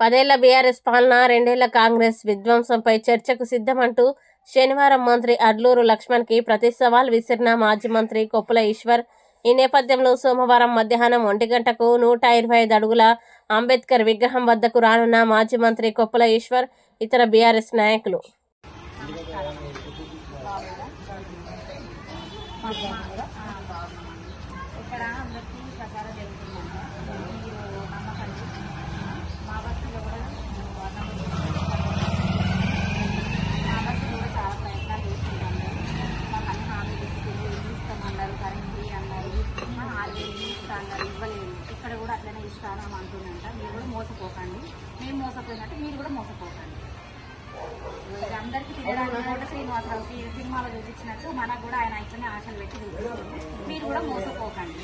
10 ఏళ్ల బీఆర్ఎస్ పాలన, 2 ఏళ్ల కాంగ్రెస్ విధ్వంసంపై చర్చకు సిద్ధమంటూ శనివారం మంత్రి అడ్లూరు లక్ష్మణ్కి ప్రతి సవాల్ విసిరిన మాజీ మంత్రి కొప్పుల ఈశ్వర్. ఈ నేపథ్యంలో సోమవారం మధ్యాహ్నం 1 గంటకు 125 అడుగుల అంబేద్కర్ విగ్రహం వద్దకు రానున్న మాజీ మంత్రి కొప్పుల ఈశ్వర్, ఇతర బీఆర్ఎస్ నాయకులు. ఇక్కడ అందరికీ ప్రచారం జరుగుతుందంట. మీరు నమ్మకండి, మా బస్సులో కూడా మా బస్సులో కూడా చాలా ప్రయత్నాలు చేస్తుంటాము. మాకు అన్ని హామీలు ఇస్తుంది, ఇల్లు ఇస్తామన్నారు, కరెంట్ అన్నారు, 6,000 ఇస్తా అన్నారు, ఇవ్వలేదు. ఇక్కడ కూడా అట్లనే ఇస్తాను అంటుందంట. మీరు కూడా మోసపోకండి, మేము మోసపోయినట్టు మీరు కూడా మోసపోకండి. అందరికీ తినడానికి కోట శ్రీనివాసరావు సినిమాలో చూపించినట్టు మనకు కూడా ఆయన ఇట్లనే ఆశలు పెట్టి చూపిస్తుంది. మీరు కూడా మోసపోకండి.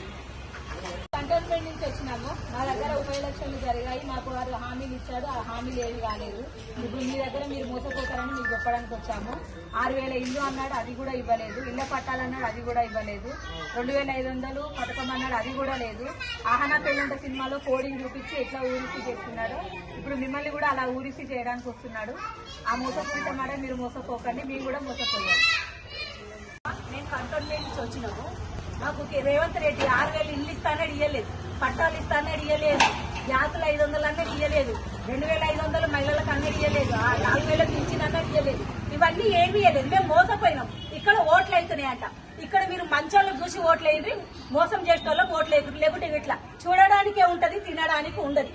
కంటోన్మెంట్ నుంచి వచ్చినాము. మా దగ్గర ఉప ఎలక్షన్లు జరిగాయి, మాకు వారు హామీలు ఇచ్చాడు, ఆ హామీలు ఏవి కాలేదు. ఇప్పుడు మీ దగ్గర మీరు మోసపోతారని మీకు చెప్పడానికి వచ్చాము. 6,000 ఇల్లు అన్నాడు, అది కూడా ఇవ్వలేదు. ఇళ్ల పట్టాలన్నాడు, అది కూడా ఇవ్వలేదు. 2,500 పథకం అన్నాడు, అది కూడా లేదు. ఆహనా పెళ్ళంట సినిమాలో కోడింగ్ చూపించి ఎట్లా ఊరిసి చేస్తున్నాడు, ఇప్పుడు మిమ్మల్ని కూడా అలా ఊరిసి చేయడానికి వస్తున్నాడు. ఆ మోసపోయిన మాట మీరు మోసపోకండి, మేము కూడా మోసపోయాము. మేము కంటోన్మెంట్ నుంచి వచ్చినాము. మాకు రేవంత్ రెడ్డి 6,000 ఇల్లు ఇస్తానని ఇయ్యలేదు, పట్టాలు ఇస్తానని ఇయ్యలేదు, గ్యాసులు 500 అన్నది ఇయ్యలేదు, 2,500 మహిళలకు అన్నది ఇయ్యలేదు, 4,000 పింఛన్ అన్నది ఇయ్యలేదు. ఇవన్నీ ఏమి ఇయ్యలేదు. మేము మోసపోయినాం. ఇక్కడ ఓట్లు అవుతున్నాయంట. ఇక్కడ మీరు మంచోళ్ళకి చూసి ఓట్లు వేయండి, మోసం చేసిన వాళ్ళకి ఓట్లు వేయరు. లేకుంటే ఇట్లా చూడడానికే ఉంటది, తినడానికి ఉండదు.